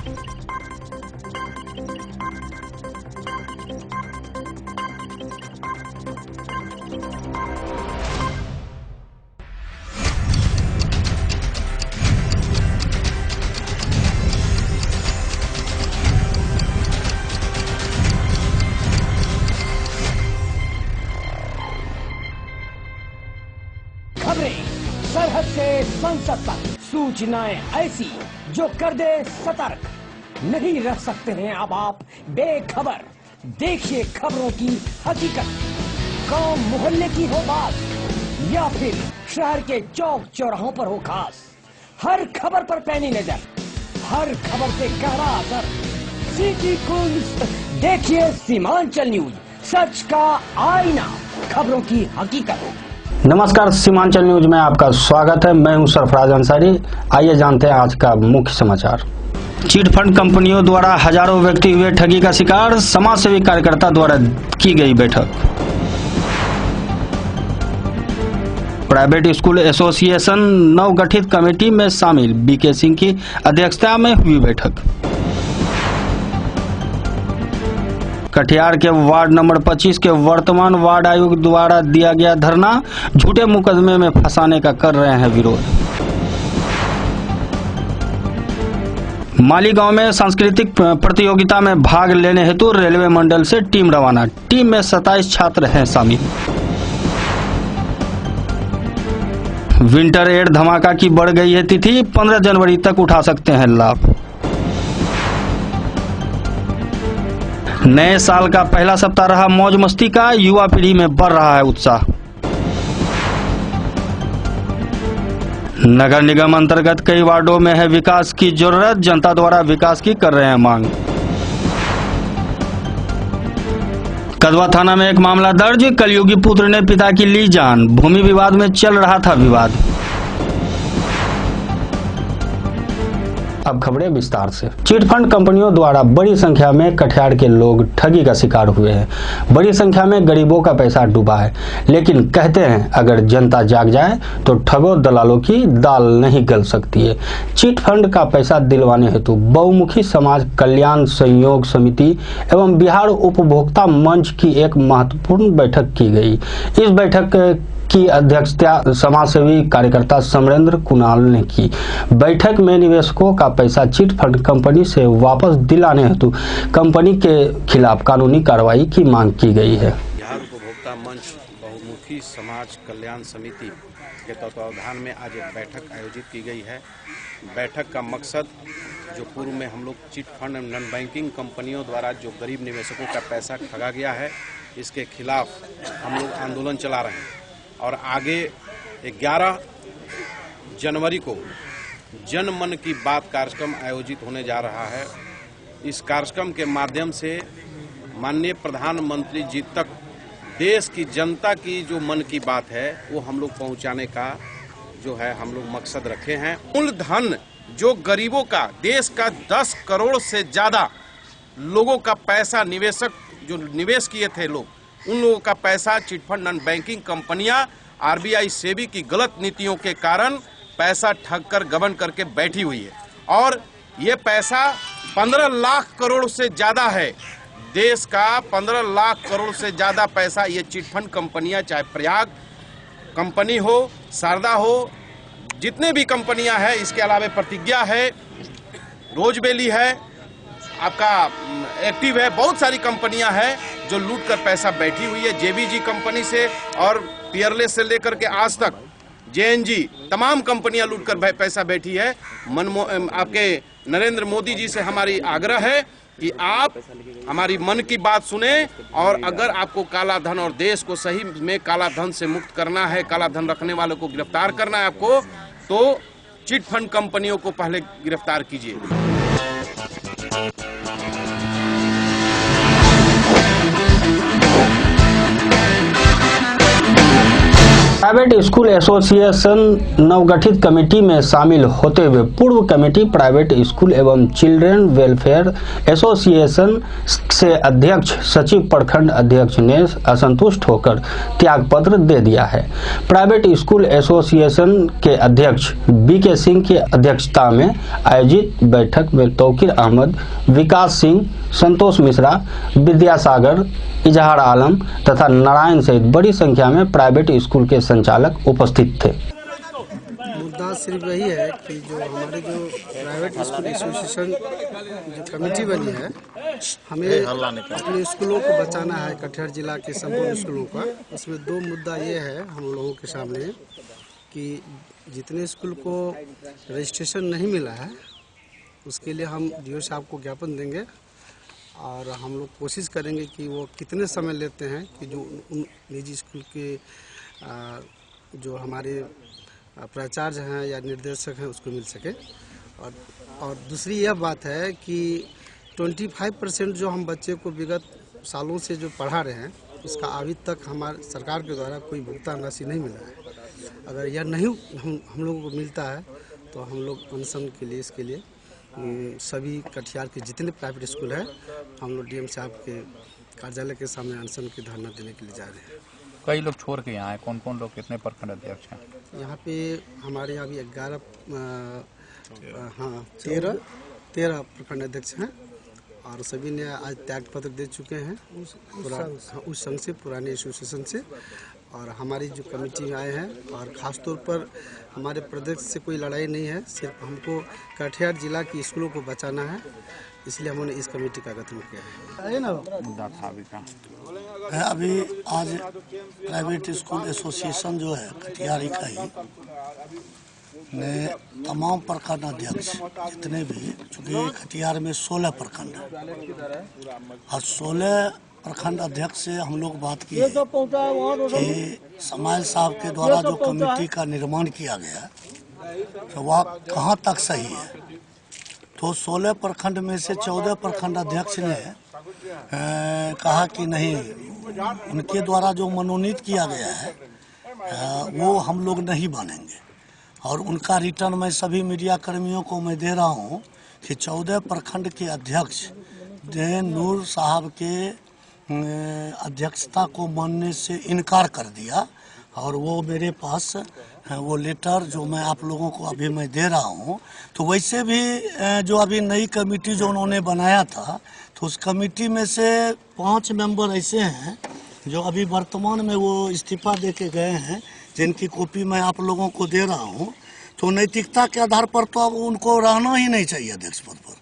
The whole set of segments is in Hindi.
खबरें सरहद से संसद तक, सूचनाएं ऐसी जो कर दे सतर्क। नहीं रह सकते हैं अब आप बेखबर। देखिए खबरों की हकीकत। गांव मोहल्ले की हो बात या फिर शहर के चौक चौराहों पर हो खास, हर खबर पर पैनी नजर, हर खबर से गहरा असर। सिटी कुंज देखिए सीमांचल न्यूज, सच का आईना, खबरों की हकीकत। नमस्कार, सीमांचल न्यूज में आपका स्वागत है। मैं हूं सरफराज अंसारी। आइए जानते हैं आज का मुख्य समाचार। चिटफंड कंपनियों द्वारा हजारों व्यक्ति हुए ठगी का शिकार, समाजसेवी कार्यकर्ता द्वारा की गई बैठक। प्राइवेट स्कूल एसोसिएशन नवगठित कमेटी में शामिल बीके सिंह की अध्यक्षता में हुई बैठक। कटिहार के वार्ड नंबर 25 के वर्तमान वार्ड आयुक्त द्वारा दिया गया धरना, झूठे मुकदमे में फंसाने का कर रहे हैं विरोध। मालीगांव में सांस्कृतिक प्रतियोगिता में भाग लेने हेतु रेलवे मंडल से टीम रवाना, टीम में 27 छात्र हैं शामिल। विंटर एड धमाका की बढ़ गई है तिथि, 15 जनवरी तक उठा सकते हैं लाभ। नए साल का पहला सप्ताह रहा मौज मस्ती का, युवा पीढ़ी में बढ़ रहा है उत्साह। नगर निगम अंतर्गत कई वार्डों में है विकास की जरूरत, जनता द्वारा विकास की कर रहे हैं मांग। कदवा थाना में एक मामला दर्ज, कलयुगी पुत्र ने पिता की ली जान, भूमि विवाद में चल रहा था विवाद। अब खबरें विस्तार से। चिटफंड कंपनियों द्वारा बड़ी संख्या में कटिहार के लोग ठगी का शिकार हुए हैं। बड़ी संख्या में गरीबों का पैसा डूबा है, लेकिन कहते हैं अगर जनता जाग जाए तो ठगों दलालों की दाल नहीं गल सकती है। चिटफंड का पैसा दिलवाने हेतु बहुमुखी समाज कल्याण सहयोग समिति एवं बिहार उपभोक्ता मंच की एक महत्वपूर्ण बैठक की गई। इस बैठक की अध्यक्षता समाजसेवी कार्यकर्ता समरेंद्र कुणाल ने की। बैठक में निवेशकों का पैसा चिटफंड कंपनी से वापस दिलाने हेतु कंपनी के खिलाफ कानूनी कार्रवाई की मांग की गई है। बिहार उपभोक्ता मंच बहुमुखी समाज कल्याण समिति के तत्वावधान में आज एक बैठक आयोजित की गई है। बैठक का मकसद जो पूर्व में हम लोग चिटफंड नॉन बैंकिंग कंपनियों द्वारा जो गरीब निवेशकों का पैसा ठगा गया है, इसके खिलाफ हम लोग आंदोलन चला रहे हैं और आगे 11 जनवरी को जन मन की बात कार्यक्रम आयोजित होने जा रहा है। इस कार्यक्रम के माध्यम से माननीय प्रधानमंत्री जी तक देश की जनता की जो मन की बात है वो हम लोग पहुंचाने का जो है हम लोग मकसद रखे हैं। मूलधन जो गरीबों का, देश का 10 करोड़ से ज्यादा लोगों का पैसा, निवेशक जो निवेश किए थे लोग, उन लोगों का पैसा चिटफंड नॉन बैंकिंग कंपनियां आरबीआई सेबी की गलत नीतियों के कारण पैसा ठग कर गबन करके बैठी हुई है और ये पैसा 15 लाख करोड़ से ज्यादा है। देश का 15 लाख करोड़ से ज्यादा पैसा ये चिटफंड कंपनियां, चाहे प्रयाग कंपनी हो, शारदा हो, जितने भी कंपनियां हैं, इसके अलावा प्रतिज्ञा है, रोजबेली है, आपका एक्टिव है, बहुत सारी कंपनियां हैं जो लूट कर पैसा बैठी हुई है। जेबीजी कंपनी से और पियरलेस से लेकर के आज तक जेएनजी तमाम कंपनियां लूट कर पैसा बैठी है। आपके नरेंद्र मोदी जी से हमारी आग्रह है कि आप हमारी मन की बात सुने और अगर आपको काला धन और देश को सही में काला धन से मुक्त करना है, काला धन रखने वालों को गिरफ्तार करना है आपको, तो चिटफंड कंपनियों को पहले गिरफ्तार कीजिए। प्राइवेट स्कूल एसोसिएशन नवगठित कमेटी में शामिल होते हुए पूर्व कमेटी प्राइवेट स्कूल एवं चिल्ड्रन वेलफेयर एसोसिएशन से अध्यक्ष सचिव प्रखंड अध्यक्ष ने असंतुष्ट होकर त्यागपत्र दे दिया है। प्राइवेट स्कूल एसोसिएशन के अध्यक्ष बीके सिंह की अध्यक्षता में आयोजित बैठक में तौकीर अहमद, विकास सिंह, संतोष मिश्रा, विद्यासागर, इजहार आलम तथा नारायण सहित बड़ी संख्या में प्राइवेट स्कूल के संचालक उपस्थित थे। मुद्दा सिर्फ यही है कि जो हमारे जो प्राइवेट स्कूल एसोसिएशन जो कमेटी बनी है, हमें अपने स्कूलों को बचाना है, कटिहार जिला के संपूर्ण स्कूलों का। इसमें दो मुद्दा ये है हम लोगों के सामने कि जितने स्कूल को रजिस्ट्रेशन नहीं मिला है उसके लिए हम डीओ साहब को ज्ञापन देंगे और हम लोग कोशिश करेंगे कि वो कितने समय लेते हैं कि जो उन निजी स्कूल के जो हमारे प्राचार्य हैं या निर्देशक हैं उसको मिल सके। और दूसरी यह बात है कि 25% जो हम बच्चे को विगत सालों से जो पढ़ा रहे हैं उसका अभी तक हमारे सरकार के द्वारा कोई भुगतान राशि नहीं मिला है। अगर यह नहीं हम लोगों को मिलता है तो हम लोग अनशन के लिए इसके लिए सभी कटिहार के जितने प्राइवेट स्कूल है हम लोग डीएम साहब के कार्यालय के सामने अनशन की धरना देने के लिए जा रहे हैं। कई लोग छोड़ के यहाँ हैं, कौन कौन लोग, कितने प्रखंड अध्यक्ष हैं? यहाँ पे हमारे यहाँ भी 13 प्रखंड अध्यक्ष हैं और सभी ने आज त्याग पत्र दे चुके हैं उस संघ से, पुराने एसोसिएशन से। और हमारी जो कमेटी में आए हैं और ख़ास तौर पर हमारे प्रदेश से कोई लड़ाई नहीं है, सिर्फ हमको कटिहार जिला की स्कूलों को बचाना है, इसलिए हमने इस कमेटी का गठन किया है। मुद्दा था अभी आज प्राइवेट स्कूल एसोसिएशन जो है कटिहार इकाई ने तमाम प्रखंड अध्यक्ष जितने भी, चूँकि कटिहार में 16 प्रखंड है और 16 प्रखंड अध्यक्ष से हम लोग बात की है कि समाइल साहब के द्वारा जो कमेटी का निर्माण किया गया तो वह कहाँ तक सही है। तो 16 प्रखंड में से 14 प्रखंड अध्यक्ष ने कहा कि नहीं, उनके द्वारा जो मनोनीत किया गया है वो हम लोग नहीं मानेंगे। और उनका रिटर्न मैं सभी मीडिया कर्मियों को मैं दे रहा हूँ कि 14 प्रखंड के अध्यक्ष ने नूर साहब के अध्यक्षता को मानने से इनकार कर दिया। और वो मेरे पास वो लेटर जो मैं आप लोगों को अभी मैं दे रहा हूँ। तो वैसे भी जो अभी नई कमेटी जो उन्होंने बनाया था तो उस कमेटी में से 5 मेंबर ऐसे हैं जो अभी वर्तमान में वो इस्तीफा दे के गए हैं, जिनकी कॉपी मैं आप लोगों को दे रहा हूँ। तो नैतिकता के आधार पर तो अब उनको रहना ही नहीं चाहिए अध्यक्ष पद पर।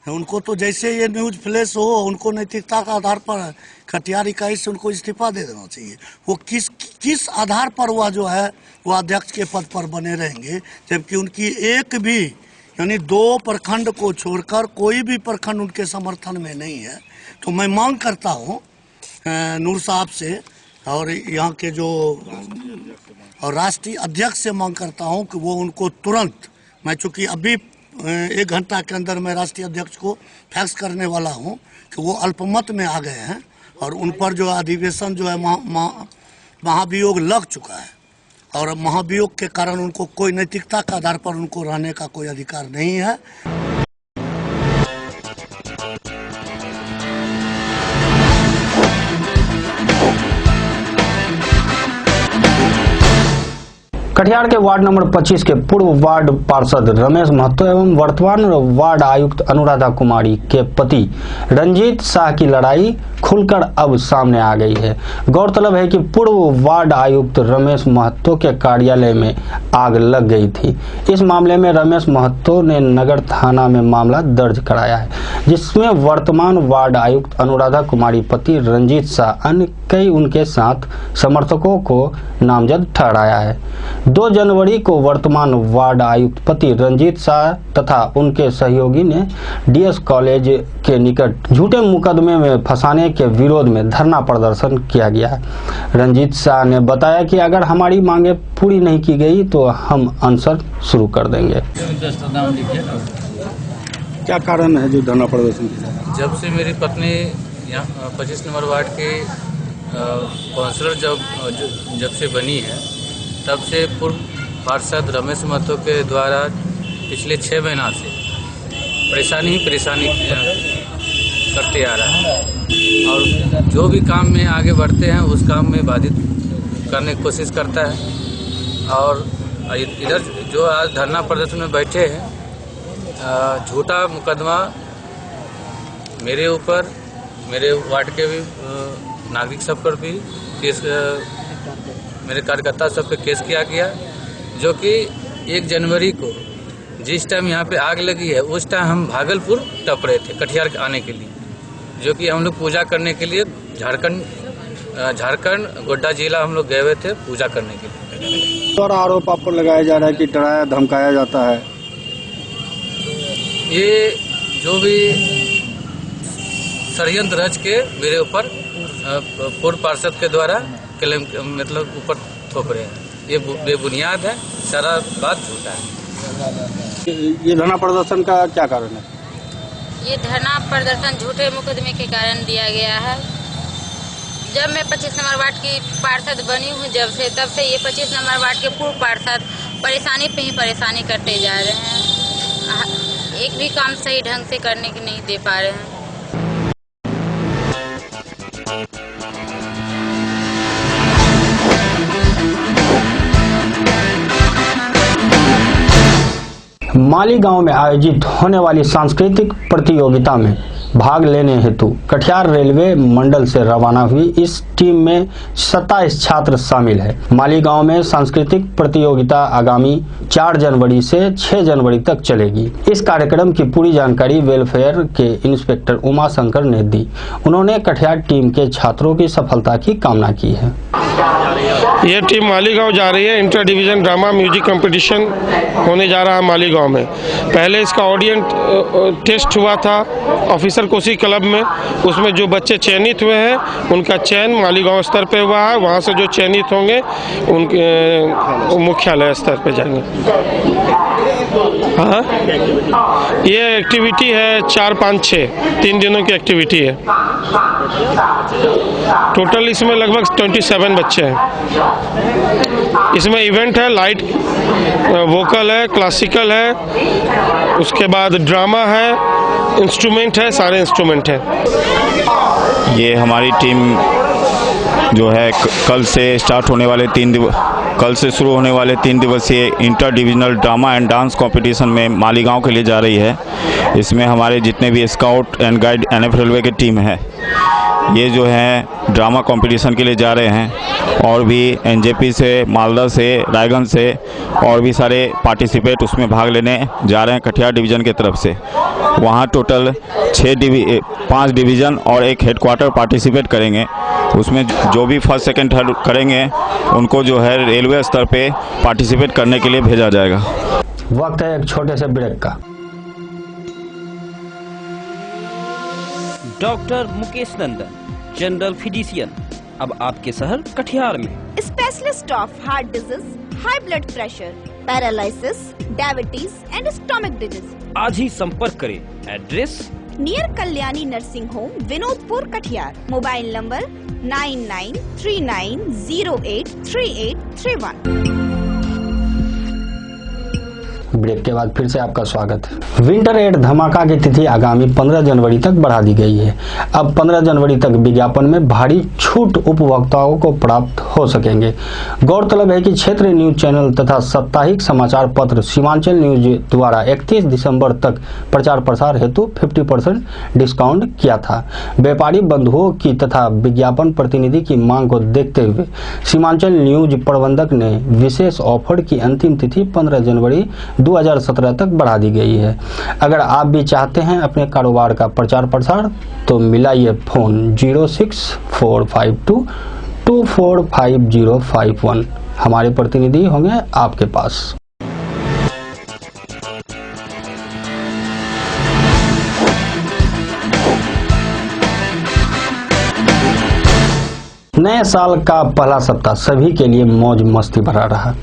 उनको तो जैसे ये न्यूज फ्लैश हो, उनको नैतिकता का आधार पर कटिहार इकाई से उनको इस्तीफा दे देना चाहिए। वो किस आधार पर वह जो है वो अध्यक्ष के पद पर बने रहेंगे, जबकि उनकी एक भी यानी 2 प्रखंड को छोड़कर कोई भी प्रखंड उनके समर्थन में नहीं है। तो मैं मांग करता हूँ नूर साहब से और यहाँ के जो और राष्ट्रीय अध्यक्ष से मांग करता हूँ कि वो उनको तुरंत, मैं चूँकि अभी 1 घंटा के अंदर मैं राष्ट्रीय अध्यक्ष को फैक्स करने वाला हूं कि वो अल्पमत में आ गए हैं और उन पर जो अधिवेशन जो है महाभियोग लग चुका है और महाभियोग के कारण उनको कोई नैतिकता के आधार पर उनको रहने का कोई अधिकार नहीं है। कटिहार के वार्ड नंबर 25 के पूर्व वार्ड पार्षद रमेश महतो एवं वर्तमान वार्ड आयुक्त अनुराधा कुमारी के पति रंजीत शाह की लड़ाई खुलकर अब सामने आ गई है। गौरतलब है कि पूर्व वार्ड आयुक्त रमेश महतो के कार्यालय में आग लग गई थी। इस मामले में रमेश महतो ने नगर थाना में मामला दर्ज कराया है, जिसमें वर्तमान वार्ड आयुक्त अनुराधा कुमारी पति रंजीत शाह अन्य कई उनके साथ समर्थकों को नामजद ठहराया है। 2 जनवरी को वर्तमान वार्ड आयुक्त पति रंजीत शाह तथा उनके सहयोगी ने डीएस कॉलेज के निकट झूठे मुकदमे में फंसाने के विरोध में धरना प्रदर्शन किया गया। रंजीत शाह ने बताया कि अगर हमारी मांगे पूरी नहीं की गई तो हम अनशन शुरू कर देंगे। क्या कारण है जो धरना प्रदर्शन किया? जब से मेरी पत्नी यहाँ 25 नंबर वार्ड के काउंसलर जब से बनी है तब से पूर्व पार्षद रमेश महतो के द्वारा पिछले 6 महीना से परेशानी करते आ रहा है और जो भी काम में आगे बढ़ते हैं उस काम में बाधित करने की कोशिश करता है। और इधर जो आज धरना प्रदर्शन में बैठे हैं, झूठा मुकदमा मेरे ऊपर, मेरे वार्ड के भी नागरिक सब पर भी केस, मेरे कार्यकर्ता सब पे केस किया गया, जो कि 1 जनवरी को जिस टाइम यहाँ पे आग लगी है उस टाइम हम भागलपुर टप रहे थे कटिहार आने के लिए, जो कि हम लोग पूजा करने के लिए झारखंड गोड्डा जिला हम लोग गए हुए थे पूजा करने के लिए। और आरोप आप पर लगाया जा रहा है कि डराया धमकाया जाता है। ये जो भी षड्यंत्र रच के मेरे ऊपर पूर्व पार्षद के द्वारा क्लेम मतलब ऊपर थोप रहे हैं, ये बेबुनियाद है, सारा बात झूठा है। ये धरना प्रदर्शन का क्या कारण है? ये धरना प्रदर्शन झूठे मुकदमे के कारण दिया गया है। जब मैं 25 नंबर वार्ड की पार्षद बनी हूँ तब से ये 25 नंबर वार्ड के पूर्व पार्षद परेशानी पे ही परेशानी करते जा रहे हैं, एक भी काम सही ढंग से करने की नहीं दे पा रहे हैं। माली गांव में आयोजित होने वाली सांस्कृतिक प्रतियोगिता में भाग लेने हेतु कटिहार रेलवे मंडल से रवाना हुई इस टीम में 27 छात्र शामिल है। माली गांव में सांस्कृतिक प्रतियोगिता आगामी 4 जनवरी से 6 जनवरी तक चलेगी। इस कार्यक्रम की पूरी जानकारी वेलफेयर के इंस्पेक्टर उमा शंकर ने दी। उन्होंने कटिहार टीम के छात्रों की सफलता की कामना की है। ये टीम मालीगांव जा रही है। Inter division drama music competition होने जा रहा है मालीगांव में। पहले इसका ऑडियंस टेस्ट हुआ था ऑफिसर कोसी क्लब में, उसमें जो बच्चे चयनित हुए हैं उनका चयन मालीगांव स्तर पे हुआ है। वहाँ से जो चयनित होंगे उनके मुख्यालय स्तर पे जाएंगे। हाँ, ये एक्टिविटी है 4, 5, 6 3 दिनों की एक्टिविटी है। टोटल इसमें लगभग 27 बच्चे हैं। इसमें इवेंट है, लाइट वोकल है, क्लासिकल है, उसके बाद ड्रामा है, इंस्ट्रूमेंट है, सारे इंस्ट्रूमेंट है। ये हमारी टीम जो है कल से स्टार्ट होने वाले कल से शुरू होने वाले 3 दिवसीय inter divisional drama and dance competition में मालीगांव के लिए जा रही है। इसमें हमारे जितने भी scout and guide NF railway की टीम है, ये जो है ड्रामा कंपटीशन के लिए जा रहे हैं। और भी NJP से, मालदा से, रायगंज से और भी सारे पार्टिसिपेट उसमें भाग लेने जा रहे हैं कटिहार डिवीज़न की तरफ से। वहाँ टोटल 5 डिवीज़न और 1 हेडक्वार्टर पार्टिसिपेट करेंगे। उसमें जो भी फर्स्ट सेकंड थर्ड करेंगे उनको जो है रेलवे स्तर पे पार्टिसिपेट करने के लिए भेजा जाएगा। वक्त है एक छोटे से ब्रेक का। Doctor Mukesh Nandan, general physician, अब आपके शहर कटिहार में। Specialist of heart disease, high blood pressure, paralysis, diabetes and stomach disease. आज ही संपर्क करें। Address near Kalyani nursing home, Vinodpur, Katihar. Mobile number 9939083831। Break के बाद फिर से आपका स्वागत है। विंटर एड धमाका की तिथि आगामी 15 जनवरी तक बढ़ा दी गई है। अब 15 जनवरी तक विज्ञापन में भारी छूट उपभोक्ताओं को प्राप्त हो सकेंगे। गौरतलब है कि क्षेत्रीय न्यूज चैनल तथा साप्ताहिक समाचार पत्र सीमांचल न्यूज द्वारा 31 दिसंबर तक प्रचार प्रसार हेतु 50% डिस्काउंट किया था। व्यापारी बंधुओं की तथा विज्ञापन प्रतिनिधि की मांग को देखते हुए सीमांचल न्यूज प्रबंधक ने विशेष ऑफर की अंतिम तिथि 15 जनवरी 2017 तक बढ़ा दी गई है। अगर आप भी चाहते हैं अपने कारोबार का प्रचार प्रसार तो मिलाइए फोन 06452245051। हमारे प्रतिनिधि होंगे आपके पास। नए साल का पहला सप्ताह सभी के लिए मौज मस्ती भरा रहा।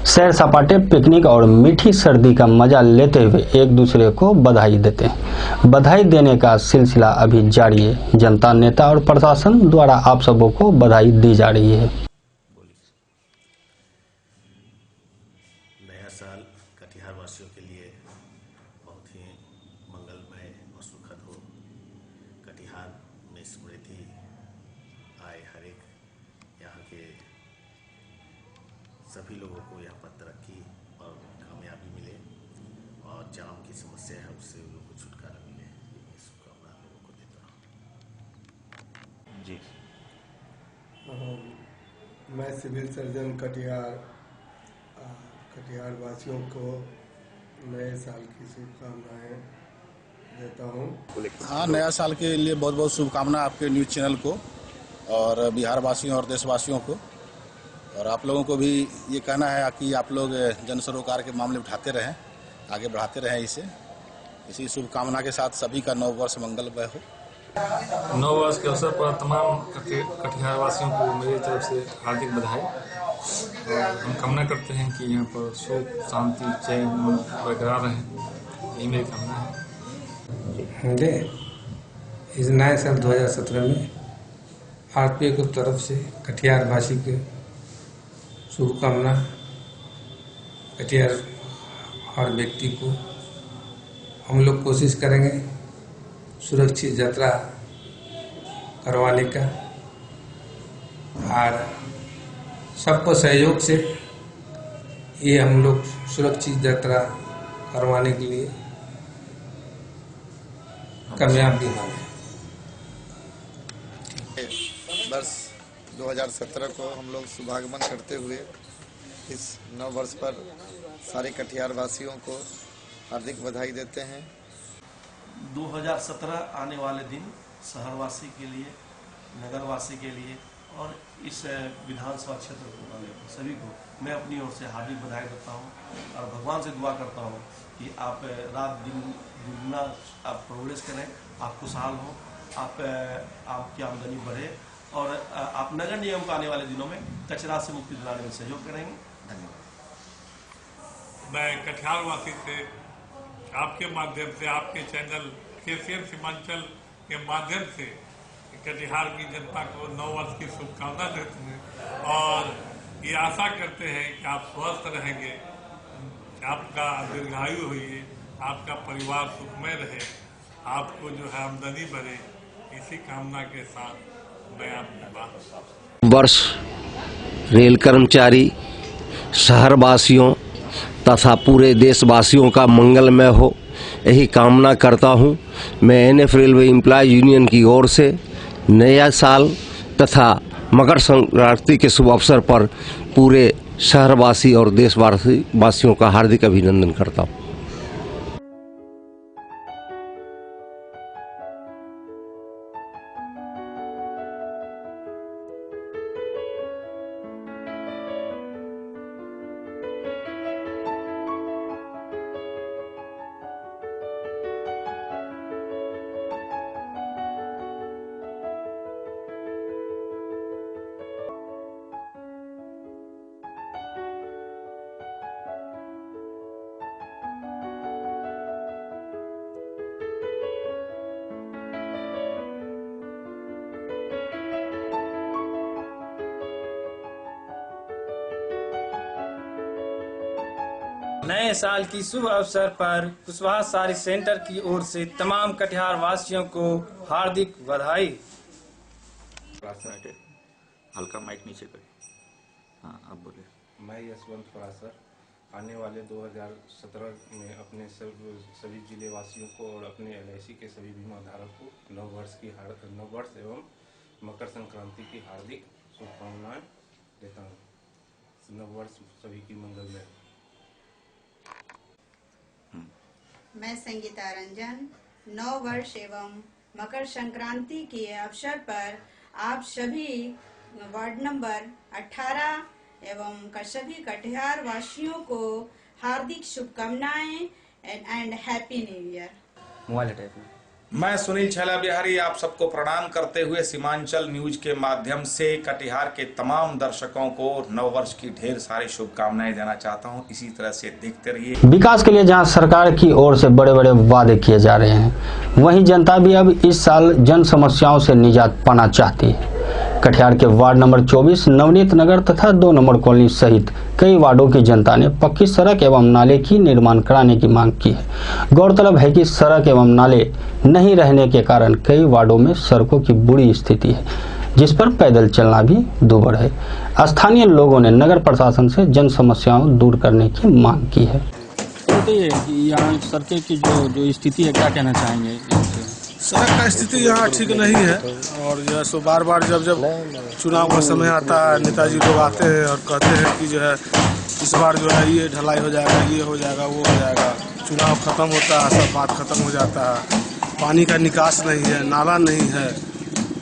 सैर सपाटे, पिकनिक और मीठी सर्दी का मजा लेते हुए एक दूसरे को बधाई देते हैं। बधाई देने का सिलसिला अभी जारी है। जनता, नेता और प्रशासन द्वारा आप सबों को बधाई दी जा रही है। में स्मृति आए, हर एक यहाँ के सभी लोगों को यह पद तरक्की और कामयाबी मिले और जाम की समस्या है उससे उन लोगों को छुटकारा मिले, ये शुभकामना लोगों को देता हूँ। जी मैं सिविल सर्जन कटिहार वासियों को नए साल की शुभकामनाएं देता हूं। हाँ, नया साल के लिए बहुत बहुत शुभकामना आपके न्यूज़ चैनल को और बिहार वासियों और देशवासियों को। और आप लोगों को भी ये कहना है कि आप लोग जन सरोकार के मामले उठाते रहें, आगे बढ़ाते रहें इसी शुभकामना के साथ सभी का नव वर्ष मंगलमय हो। नव वर्ष के अवसर पर तमाम कटिहार वासियों को मेरी तरफ से हार्दिक बधाई। हम कामना करते हैं कि यहाँ पर सुख शांति चैन बरकरार रहे, यही मेरी कामना है। इस नए साल 2017 में आरपीए की तरफ से कटिहार वासी के शुभकामना। कटिहार हर व्यक्ति को हम लोग कोशिश करेंगे सुरक्षित यात्रा करवाने का और सबको सहयोग से ये हम लोग सुरक्षित यात्रा करवाने के लिए कामयाब भी होंगे। वर्ष 2017 को हम लोग शुभागमन करते हुए इस नव वर्ष पर सारे कटिहार वासियों को हार्दिक बधाई देते हैं। 2017 आने वाले दिन शहरवासी के लिए, नगरवासी के लिए और इस विधानसभा क्षेत्र को वाले सभी को मैं अपनी ओर से हार्दिक बधाई देता हूं और भगवान से दुआ करता हूं कि आप रात दिन दुगना आप प्रोग्रेस करें, आप खुशहाल हो, आपकी आमदनी बढ़े और आप नगर निगम को आने वाले दिनों में कचरा से मुक्ति दिलाने में सहयोग करेंगे। धन्यवाद। मैं कटिहार वासी से आपके माध्यम से, आपके चैनल KCM सीमांचल के माध्यम से कटिहार की जनता को नव वर्ष की शुभकामना देते हैं और ये आशा करते हैं कि आप स्वस्थ रहेंगे, आपका दीर्घायु हुई, आपका परिवार सुखमय रहे, आपको जो है आमदनी बढ़े, इसी कामना के साथ मैं आपकी बात वर्ष रेल कर्मचारी, शहरवासियों तथा पूरे देशवासियों का मंगलमय हो, यही कामना करता हूं। मैं NF रेलवे एम्प्लॉय यूनियन की ओर से नया साल तथा मकर संक्रांति के शुभ अवसर पर पूरे शहरवासी और देशवासियों का हार्दिक अभिनंदन करता हूं। नए साल की शुभ अवसर पर कुशवाहा साड़ी सेंटर की ओर से तमाम कटिहार वासियों को हार्दिक बधाई। हल्का माइक नीचे कर। हाँ, अब बोले। मैं यशवंत फरासर आने वाले 2017 में अपने सभी जिले वासियों को और अपने LIC के सभी बीमा धारक को नव वर्ष एवं मकर संक्रांति की हार्दिक शुभकामनाएं देता हूँ। नव वर्ष सभी की मंगलमय। मैं संगीता रंजन नव वर्ष एवं मकर संक्रांति के अवसर पर आप सभी वार्ड नंबर 18 एवं सभी कटिहार वासियों को हार्दिक शुभकामनाएं एंड हैप्पी न्यू ईयर। मैं सुनील छैला बिहारी आप सबको प्रणाम करते हुए सीमांचल न्यूज के माध्यम से कटिहार के तमाम दर्शकों को नववर्ष की ढेर सारी शुभकामनाएं देना चाहता हूं। इसी तरह से देखते रहिए। विकास के लिए जहां सरकार की ओर से बड़े बड़े वादे किए जा रहे हैं, वहीं जनता भी अब इस साल जन समस्याओं से निजात पाना चाहती है। कटिहार के वार्ड नंबर 24 नवनीत नगर तथा 2 नंबर कॉलोनी सहित कई वार्डों की जनता ने पक्की सड़क एवं नाले की निर्माण कराने की मांग की है। गौरतलब है कि सड़क एवं नाले नहीं रहने के कारण कई वार्डों में सड़कों की बुरी स्थिति है, जिस पर पैदल चलना भी दूभर है। स्थानीय लोगों ने नगर प्रशासन से जन समस्याओं दूर करने की मांग की है। यहाँ सड़कें की जो स्थिति है, क्या कहना चाहेंगे? सड़क का स्थिति यहाँ ठीक नहीं है और जो है सो बार बार जब चुनाव का समय आता है, नेताजी लोग आते हैं और कहते हैं कि जो है इस बार जो है ये ढलाई हो जाएगा, ये हो जाएगा, वो हो जाएगा। चुनाव खत्म होता है, सब बात खत्म हो जाता है। पानी का निकास नहीं है, नाला नहीं है,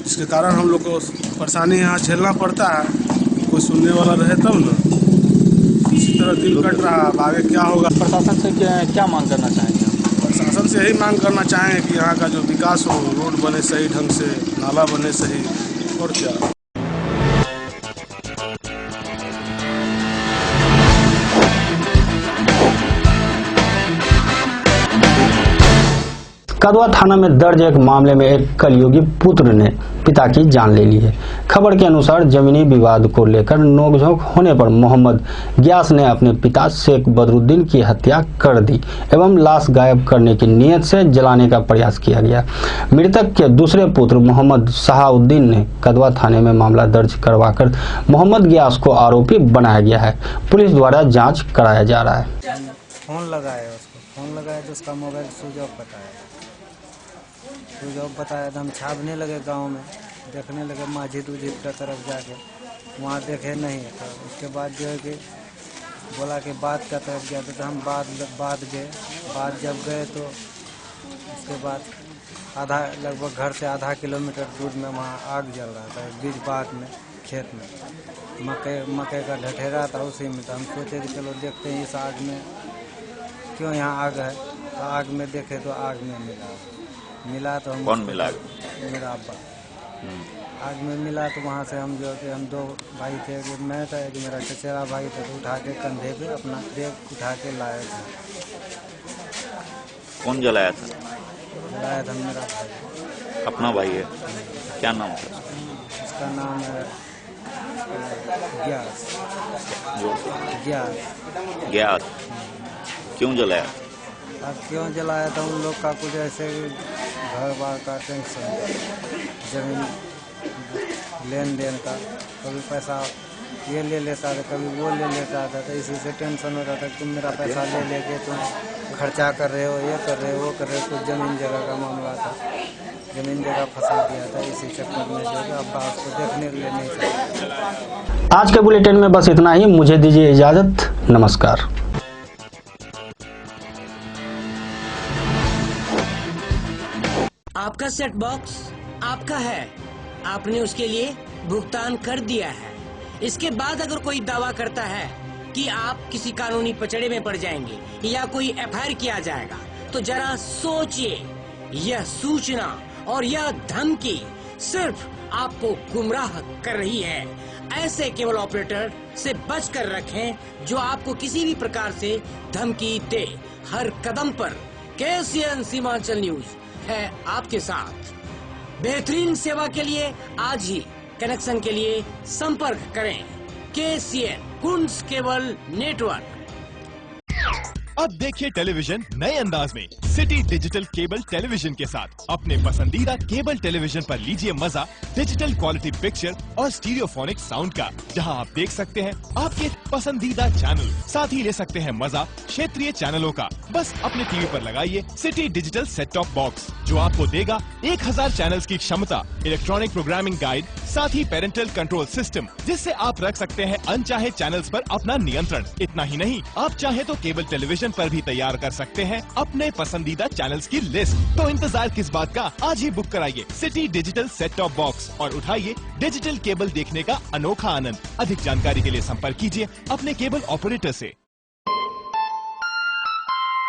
इसके कारण हम लोग को परेशानी यहाँ झेलना पड़ता है। कोई सुनने वाला रहे तब ना। इसी तरह दिल कट रहा है, आगे क्या होगा? प्रशासन से क्या मांग करना चाहेंगे? प्रशासन से यही मांग करना चाहेंगे कि यहाँ का जो विकास हो, रोड बने सही ढंग से, नाला बने सही, और क्या। कदवा थाना में दर्ज एक मामले में एक कलयुगी पुत्र ने पिता की जान ले ली है। खबर के अनुसार जमीनी विवाद को लेकर नोकझोंक होने पर मोहम्मद गियास ने अपने पिता शेख बदरुद्दीन की हत्या कर दी एवं लाश गायब करने की नीयत से जलाने का प्रयास किया गया। मृतक के दूसरे पुत्र मोहम्मद सहाउद्दीन ने कदवा थाने में मामला दर्ज करवाकर मोहम्मद गियास को आरोपी बनाया गया है। पुलिस द्वारा जाँच कराया जा रहा है। फोन लगाया तो उसका मोबाइल स्विच ऑफ बताया तो हम छापने लगे गांव में, देखने लगे मस्जिद उजिद की तरफ जाके, वहाँ देखे नहीं। तो उसके बाद जो है कि बोला कि बात का तरफ गया तो हम बात जब गए तो उसके बाद लगभग घर से आधा किलोमीटर दूर में वहाँ आग जल रहा था, बीच बाग में, खेत में मकई का ढठेरा था, उसी में। तो हम सोचे कि चलो देखते हैं इस आग में क्यों यहाँ आग है। तो आग में देखे तो आग में मिला तो हम कौन मिला? मेरा अब्बा। आग में मिला तो वहाँ से हम दो भाई थे, मैं था, एक मेरा चचेरा भाई था, तो उठा के कंधे पे अपना ट्रक उठा के लाए थे। कौन जलाया था? जलाया था मेरा भाई। अपना भाई है? क्या नाम था? उसका नाम है गियास। क्यों जलाया? अब क्यों जलाया था, उन लोग का कुछ ऐसे घर बार का टेंशन, जमीन लेन देन का, कभी पैसा ये ले लेता था, कभी वो ले लेता था। तो इसी से टेंशन होता था कि तुम मेरा पैसा ले लेके तुम खर्चा कर रहे हो, ये कर रहे हो, वो कर रहे हो। कुछ जमीन जगह का मामला था, जमीन जगह फंसा दिया था। इसी चक्कर में जो है अब्बा उसको देखने के लिए नहीं सकते। आज के बुलेटिन में बस इतना ही। मुझे दीजिए इजाजत। नमस्कार। आपका सेट बॉक्स आपका है, आपने उसके लिए भुगतान कर दिया है। इसके बाद अगर कोई दावा करता है कि आप किसी कानूनी पचड़े में पड़ जाएंगे या कोई एफआईआर किया जाएगा, तो जरा सोचिए। यह सूचना और यह धमकी सिर्फ आपको गुमराह कर रही है। ऐसे केबल ऑपरेटर से बचकर रखें जो आपको किसी भी प्रकार से धमकी दे। हर कदम पर KCN सीमांचल न्यूज है आपके साथ। बेहतरीन सेवा के लिए आज ही कनेक्शन के लिए संपर्क करें KCN कुंज केबल नेटवर्क। अब देखिए टेलीविजन नए अंदाज में सिटी डिजिटल केबल टेलीविजन के साथ। अपने पसंदीदा केबल टेलीविजन पर लीजिए मजा डिजिटल क्वालिटी पिक्चर और स्टीरियोफोनिक साउंड का, जहां आप देख सकते हैं आपके पसंदीदा चैनल, साथ ही ले सकते हैं मजा क्षेत्रीय चैनलों का। बस अपने टीवी पर लगाइए city digital set top box, जो आपको देगा 1000 चैनल्स की क्षमता, इलेक्ट्रॉनिक प्रोग्रामिंग गाइड, साथ ही पेरेंटल कंट्रोल सिस्टम, जिससे आप रख सकते हैं अनचाहे चैनल्स पर अपना नियंत्रण। इतना ही नहीं, आप चाहे तो केबल टेलीविजन पर भी तैयार कर सकते हैं अपने पसंदीदा चैनल्स की लिस्ट। तो इंतजार किस बात का, आज ही बुक कराइए city digital set top box और उठाइए डिजिटल केबल देखने का अनोखा आनंद। अधिक जानकारी के लिए संपर्क कीजिए अपने केबल ऑपरेटर से।